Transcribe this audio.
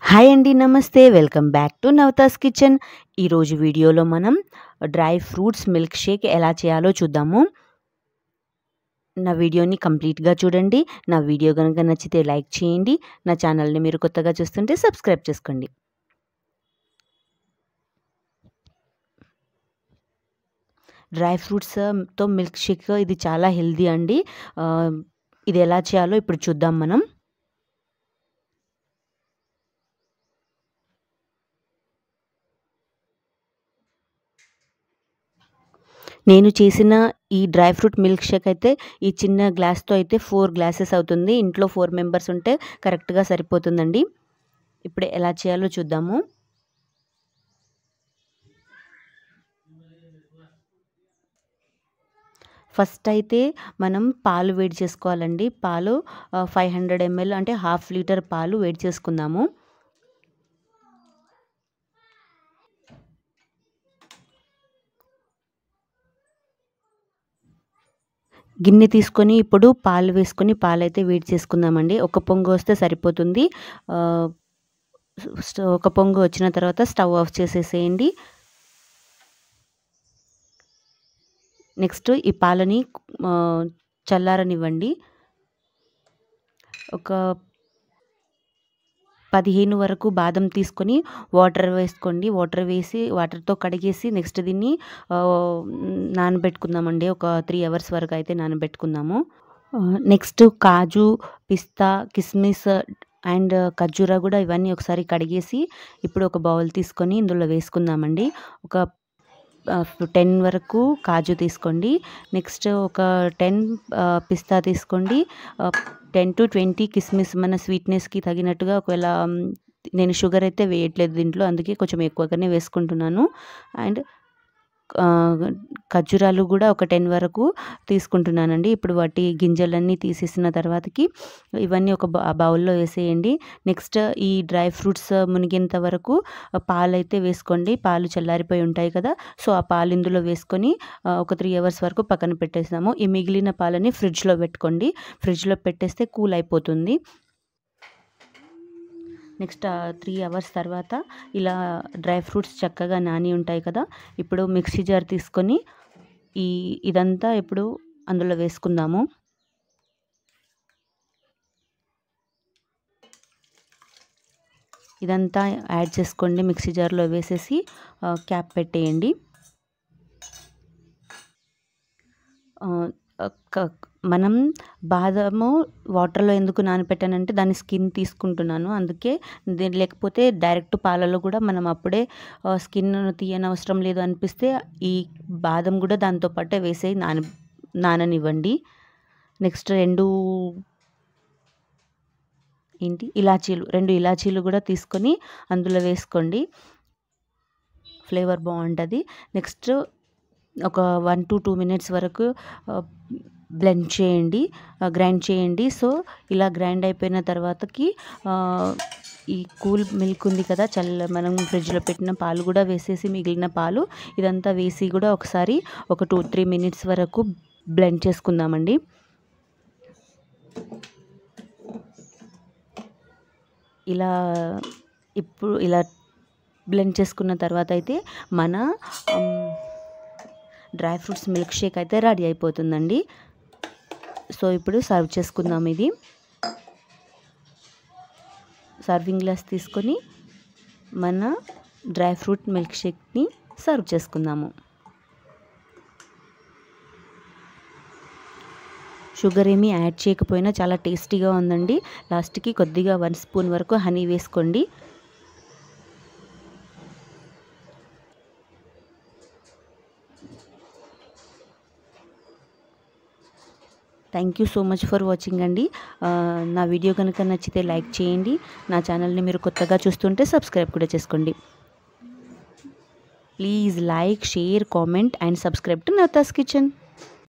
Hi అండి. నమస్తే. Welcome back to Navatha's kitchen. ఈరోజు వీడియోలో మనం డ్రై ఫ్రూట్స్ మిల్క్ షేక్ ఎలా చేయాలో చూద్దాము. నా వీడియోని కంప్లీట్‌గా చూడండి. నా వీడియో గనుక నచ్చితే లైక్ చేయండి. నా ఛానల్‌ని మీరు కొత్తగా చూస్తుంటే సబ్స్క్రైబ్ చేసుకోండి. డ్రై ఫ్రూట్స్‌తో మిల్క్ షేక్ ఇది చాలా హెల్తీ అండి. ఇది ఎలా చేయాలో ఇప్పుడు చూద్దాం మనం. నేను చేసిన ఈ డ్రై ఫ్రూట్ మిల్క్ షేక్ అయితే ఈ చిన్న గ్లాస్‌తో అయితే 4 గ్లాసెస్ అవుతుంది. ఇంట్లో 4 మెంబర్స్ ఉంటే కరెక్ట్‌గా సరిపోతుందండి. ఇప్పుడు ఎలా చేయాలో చూద్దాము. ఫస్ట్ అయితే మనం పాలు వేడి చేసుకోవాలండి. పాలు 500 ml అంటే హాఫ్ లీటర్ పాలు వేడి చేసుకుందాము. గిన్నె తీసుకొని ఇప్పుడు పాలు వేసుకొని పాలైతే వేడి చేసుకుందామండి. ఒక పొంగు వస్తే సరిపోతుంది. ఆహ్, ఒక పొంగు వచ్చిన తర్వాత స్టవ్ ఆఫ్ చేసేసేయండి. నెక్స్ట్ ఈ పాలని చల్లారనివ్వండి. ఒక 15 వరకు బాదం తీసుకొని వాటర్ వేసుకోండి. వాటర్ వేసి వాటర్‌తో కడిగేసి నెక్స్ట్ దీన్ని నానబెట్టుకుందామండి. ఒక 3 అవర్స్ వరకు అయితే నానబెట్టుకుందాము. నెక్స్ట్ కాజు, పిస్తా, కిస్మిస్ అండ్ ఖర్జూరా కూడా ఇవన్నీ ఒకసారి కడిగేసి ఇప్పుడు ఒక బౌల్ తీసుకొని ఇందులో వేసుకుందామండి. ఒక 10 వరకు కాజు తీసుకోండి. నెక్స్ట్ ఒక 10 పిస్తా తీసుకోండి. 10-20 కిస్మిస్ మన స్వీట్‌నెస్‌కి తగినట్టుగా ఒకవేళ నేను షుగర్ అయితే వేయట్లేదు దీంట్లో. అందుకే కొంచెం ఎక్కువగానే వేసుకుంటున్నాను. అండ్ ఖర్జూరాలు కూడా ఒక 10 వరకు తీసుకుంటున్నానండి. ఇప్పుడు వాటి గింజలన్నీ తీసేసిన తర్వాతకి ఇవన్నీ ఒక బౌల్‌లో వేసేయండి. నెక్స్ట్ ఈ డ్రై ఫ్రూట్స్ మునిగేంత వరకు పాలైతే వేసుకోండి. పాలు చల్లారిపోయి ఉంటాయి కదా! సో, ఆ పాలు ఇందులో వేసుకొని ఒక 3 అవర్స్ వరకు పక్కన పెట్టేసాము. ఈ మిగిలిన పాలని ఫ్రిడ్జ్‌లో పెట్టుకోండి. ఫ్రిడ్జ్‌లో పెట్టేస్తే కూల్ అయిపోతుంది. నెక్స్ట్ 3 అవర్స్ తర్వాత ఇలా డ్రై ఫ్రూట్స్ చక్కగా నాని ఉంటాయి కదా! ఇప్పుడు మిక్సీ జార్ తీసుకొని ఇదంతా ఇప్పుడు అందులో వేసుకుందాము. ఇదంతా యాడ్ చేసుకోండి. మిక్సీ జార్‌లో వేసేసి క్యాప్ పెట్టేయండి. మనం బాదాము వాటర్‌లో ఎందుకు నానబెట్టానంటే దాని స్కిన్ తీసుకుంటున్నాను. అందుకే లేకపోతే డైరెక్ట్ పాలలో కూడా మనం అప్పుడే స్కిన్ తీయనవసరం లేదు అనిపిస్తే ఈ బాదం కూడా దాంతో పాటే వేసి నాననివ్వండి. నెక్స్ట్ 2 ఇలాచీలు కూడా తీసుకొని అందులో వేసుకోండి. ఫ్లేవర్ బావుంటది. నెక్స్ట్ ఒక 1-2 మినిట్స్ వరకు గ్రైండ్ చేయండి. సో, ఇలా గ్రైండ్ అయిపోయిన తర్వాతకి ఈ కూల్ మిల్క్ ఉంది కదా! మనం ఫ్రిడ్జ్‌లో పెట్టిన పాలు కూడా వేసేసి మిగిలిన పాలు ఇదంతా వేసి కూడా ఒకసారి ఒక 2-3 మినిట్స్ వరకు బ్లెండ్ చేసుకుందామండి. ఇలా బ్లెండ్ చేసుకున్న తర్వాత అయితే మన డ్రై ఫ్రూట్స్ మిల్క్ షేక్ అయితే రెడీ అయిపోతుందండి. సో, ఇప్పుడు సర్వ్ చేసుకుందాం ఇది. సర్వింగ్ గ్లాస్ తీసుకొని మన డ్రై ఫ్రూట్ మిల్క్ షేక్‌ని సర్వ్ చేసుకుందాము. షుగర్ ఏమీ యాడ్ చేయకపోయినా చాలా టేస్టీగా ఉందండి. లాస్ట్‌కి కొద్దిగా 1 స్పూన్ వరకు హనీ వేసుకోండి. Thank you so much for watching అండి. నా వీడియో కనుక నచ్చితే లైక్ చేయండి. నా ఛానల్‌ని మీరు కొత్తగా చూస్తుంటే సబ్స్క్రైబ్ కూడా చేసుకోండి. Please like, share, comment and subscribe to Navatha's kitchen.